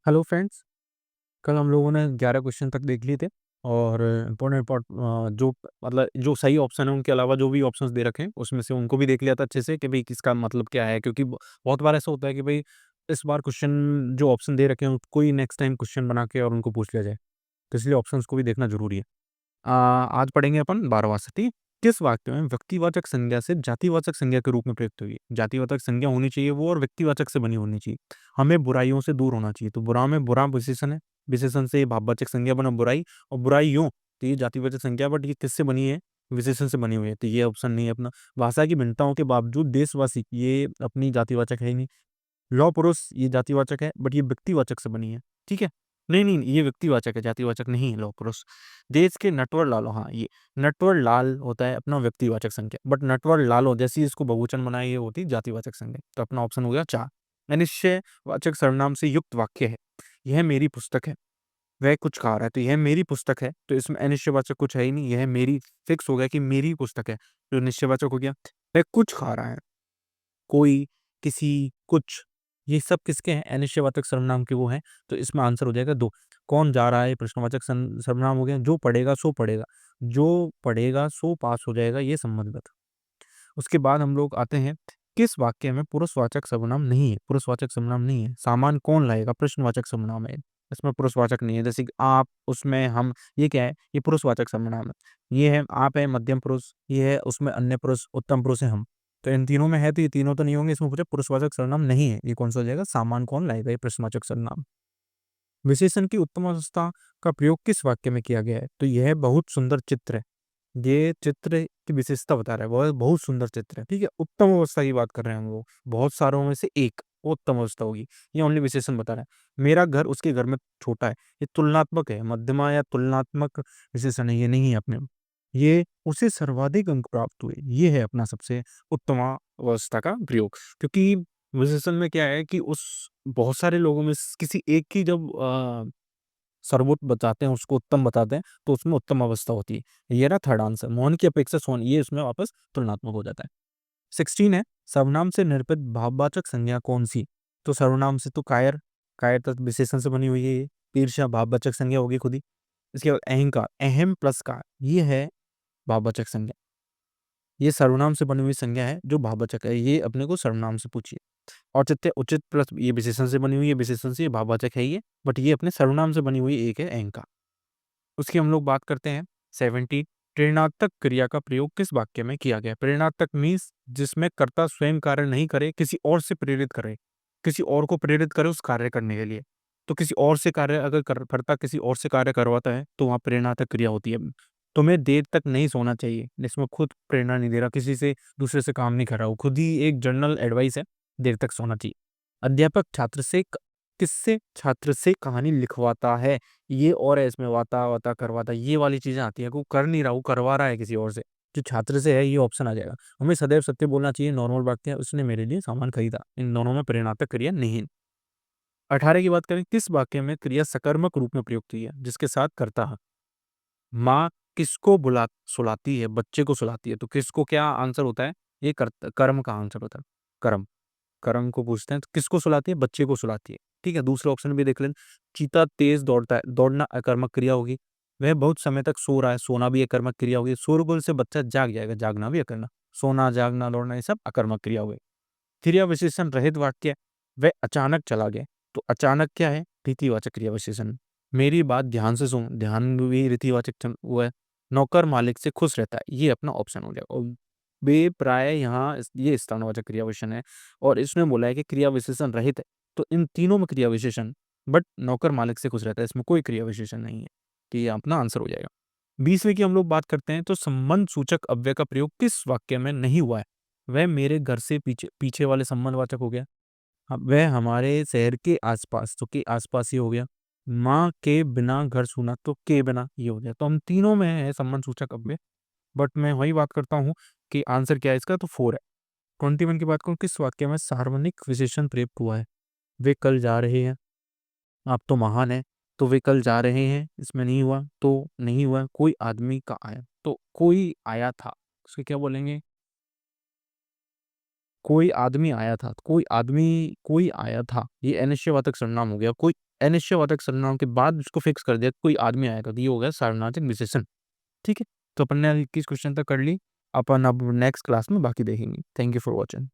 Hello friends. कल हम लोगों ने 11 क्वेश्चन तक देख लिए थे और जो मतलब जो सही ऑप्शन है उनके अलावा जो भी ऑप्शंस दे रखे हैं उसमें से उनको भी देख लिया था अच्छे से कि भाई किसका मतलब क्या है, क्योंकि बहुत बार ऐसा होता है कि भाई इस बार क्वेश्चन जो ऑप्शन दे रखे हैं उसको ही नेक्स्ट टाइम क्वेश्चन बना के और उनको पूछ लिया जाए, तो इसलिए ऑप्शंस को भी देखना जरूरी है। आज पढ़ेंगे अपन 12वां सटी। किस वाक्य में व्यक्तिवाचक संज्ञा से जातिवाचक संज्ञा के रूप में प्रयुक्त हुई है? जातिवाचक संज्ञा होनी चाहिए वो, और व्यक्तिवाचक से बनी होनी चाहिए। हमें बुराइयों से दूर होना चाहिए, तो बुरा में बुरा विशेषण है, विशेषण से भाववाचक संज्ञा बना बुराई, और बुराई यूं तो ये जातिवाचक संज्ञा, बट ये किससे बनी है? विशेषण से बनी हुई है, तो ये ऑप्शन नहीं है अपना। भाषा की भिन्नताओं के बावजूद देशवासी, ये अपनी जातिवाचक है ही नहीं। लौ पुरुष ये जातिवाचक है, बट ये व्यक्तिवाचक से बनी है। ठीक है, नहीं नहीं, ये व्यक्तिवाचक है, जातिवाचक नहीं है लौ पुरुष। देश के नटवर लालो, हाँ ये नटवर लाल होता है अपना व्यक्तिवाचक संज्ञा, बट नटवर लालो जैसी इसको बहुवचन बनाया ये होती है जातिवाचक संज्ञा। तो अपना ऑप्शन हो गया 4। अनिश्चयवाचक सर्वनाम से युक्त वाक्य है, यह मेरी पुस्तक है, वह कुछ खा रहा है, तो यह मेरी पुस्तक है, तो इसमें अनिश्चयवाचक कुछ है ही नहीं, यह मेरी फिक्स हो गया कि मेरी पुस्तक है, तो निश्चयवाचक हो गया। वह कुछ खा रहा है, कोई, किसी, कुछ, ये सब किसके हैं? अनिश्चयवाचक सर्वनाम के वो हैं, तो इसमें आंसर हो जाएगा 2। कौन जा रहा है प्रश्नवाचक सर्वनाम हो गया, जो पढ़ेगा सो पढ़ेगा, जो पढ़ेगा सो पास हो जाएगा, ये संबंधगत। उसके बाद हम लोग आते हैं, किस वाक्य में पुरुषवाचक सर्वनाम नहीं है? पुरुषवाचक सर्वनाम नहीं है। सामान कौन लाएगा, प्रश्नवाचक सर्वनाम है, इसमें पुरुषवाचक नहीं है। जैसे कि आप, उसमें हम, ये क्या है? ये पुरुषवाचक सर्वनाम है। ये है आप, है मध्यम पुरुष, ये है उसमें अन्य पुरुष, उत्तम पुरुष है हम। तो इन तीनों में है, तो ये तीनों तो नहीं होंगे, इसमें पूछा पुरुषवाचक सर्वनाम नहीं है, ये कौन सा हो जाएगा? सामान कौन लाएगा, ये प्रश्नवाचक सर्वनाम। विशेषण की उत्तम अवस्था का प्रयोग किस वाक्य में किया गया है? तो यह बहुत सुंदर चित्र है, ये चित्र की विशेषता बता रहा है, वह बहुत सुंदर चित्र है। ठीक है, उत्तम अवस्था की बात कर रहे हैं हम लोग, बहुत सारों में से एक वो उत्तम अवस्था होगी, ये ओनली विशेषण बता रहा है। मेरा घर उसके घर में छोटा है, ये तुलनात्मक है, मध्यमा या तुलनात्मक विशेषण है, ये नहीं है अपने में। ये उसे सर्वाधिक अंक प्राप्त हुए, ये है अपना सबसे उत्तम अवस्था का प्रयोग। क्योंकि विशेषण में क्या है कि उस बहुत सारे लोगों में किसी एक की जब सर्वोत्तम बताते हैं, उसको उत्तम बताते हैं, तो उसमें उत्तम अवस्था होती है। ये रहा थर्ड आंसर, मोहन की अपेक्षा सोहन, ये इसमें वापस तुलनात्मक हो जाता है। 16 है, सर्वनाम से निरूपित भाववाचक संज्ञा कौन सी? तो सर्वनाम से तो कायर, कायर तक विशेषण से बनी हुई है ये। ईर्ष्या भाववाचक संज्ञा होगी खुद ही। इसके बाद अहंकार, अहम प्लस कार, ये है भाववाचक संज्ञा। ये सर्वनाम से बनी हुई संज्ञा है जो भाववाचक है, ये अपने को सर्वनाम से पूछिए। औचित्य, उचित प्लस ये विशेषण से बनी हुई है, विशेषण से ये भाववाचक है ये, बट ये अपने सर्वनाम से बनी हुई एक है अहंकार। उसकी हम लोग बात करते हैं 70। प्रेरणात्मक क्रिया का प्रयोग किस वाक्य में किया गया? प्रेरणात्मक मीन्स जिसमें कर्ता स्वयं कार्य नहीं करे, किसी और से प्रेरित करे, किसी और को प्रेरित करे उस कार्य करने के लिए। तो किसी और से कार्य अगर कर्ता किसी और से कार्य करवाता है तो वहां प्रेरणात्मक क्रिया होती है। तुम्हें देर तक नहीं सोना चाहिए, इसमें खुद प्रेरणा नहीं दे रहा, किसी से दूसरे से काम नहीं कर रहा, वो खुद ही एक जनरल एडवाइस है, देर तक सोना चाहिए। अध्यापक छात्र से किससे छात्र से कहानी लिखवाता है, ये और है इसमें, वाता वाता करवाता, ये वाली चीजें आती है, वो कर नहीं रहा, वो करवा रहा है किसी और से। जो छात्र से है ये ऑप्शन आ जाएगा। हमें सदैव सत्य बोलना चाहिए, नॉर्मल वाक्य है, उसने मेरे लिए सामान खरीदा, इन दोनों में प्रेरणात्मक क्रिया नहीं है। 18 की बात करें, किस वाक्य में क्रिया सकर्मक रूप में प्रयुक्त हुई है, जिसके साथ करता है? माँ किसको बुला सुलाती है, बच्चे को सुलाती है, तो किसको क्या आंसर होता है? ये कर्म का आंसर होता है, कर्म। कर्म को पूछते हैं, तो किसको सुलाती है? बच्चे को सुलाती है। ठीक है, दूसरा ऑप्शन भी देख लें। चीता तेज दौड़ता है, दौड़ना अकर्मक क्रिया होगी। वह बहुत समय तक सो रहा है, सोना भी अकर्मक क्रिया होगी। शोरगुल से बच्चा जाग जाएगा, जागना भी अकर्मक। सोना, जागना, दौड़ना, ये सब अकर्मक क्रिया हुई। क्रिया विशेषण रहित वाक्य, वह अचानक चला गया, तो अचानक क्या है? रीतिवाचक क्रिया विशेषण। मेरी बात ध्यान से सुन, ध्यान भी रीतिवाचक हुआ है। नौकर मालिक से खुश रहता है, ये अपना ऑप्शन हो जाएगा। और बे प्राय यहाँ ये स्थानवाचक क्रिया विशेषण है, और इसमें बोला है कि क्रिया विशेषण रहित है, तो इन तीनों में क्रिया विशेषण, बट नौकर मालिक से खुश रहता है, इसमें कोई क्रिया विशेषण नहीं है, तो ये अपना आंसर हो जाएगा। 20वीं की हम लोग बात करते हैं, तो संबंध सूचक अव्यय का प्रयोग किस वाक्य में नहीं हुआ है? वह मेरे घर से पीछे, पीछे वाले संबंधवाचक हो गया। वह हमारे शहर के आसपास, तो के आसपास ही हो गया। माँ के बिना घर सुना, तो के बिना ये हो गया। तो हम तीनों में है संबंध सूचक अव्यय, बट मैं वही बात करता हूँ कि आंसर क्या है इसका, तो 4 है। 21 की बात करूँ, किस वाक्य में सार्वजनिक विशेषण प्रयुक्त हुआ है? वे कल जा रहे हैं, आप तो महान है, तो वे कल जा रहे हैं, इसमें नहीं हुआ, तो नहीं हुआ। कोई आदमी का आया, तो कोई आया था, उसके क्या बोलेंगे? कोई आदमी आया था, कोई आदमी, कोई आया था, ये अनिश्चयवाचक सर्वनाम हो गया। कोई अनिश्चयवाचक सर्वनाम के बाद उसको फिक्स कर दिया, कोई आदमी आएगा, तो ये हो गया सार्वनासिक विशेषण। ठीक है? तो अपन ने 21 क्वेश्चन तक कर ली। अपन अब नेक्स्ट क्लास में बाकी देखेंगे। Thank you for watching.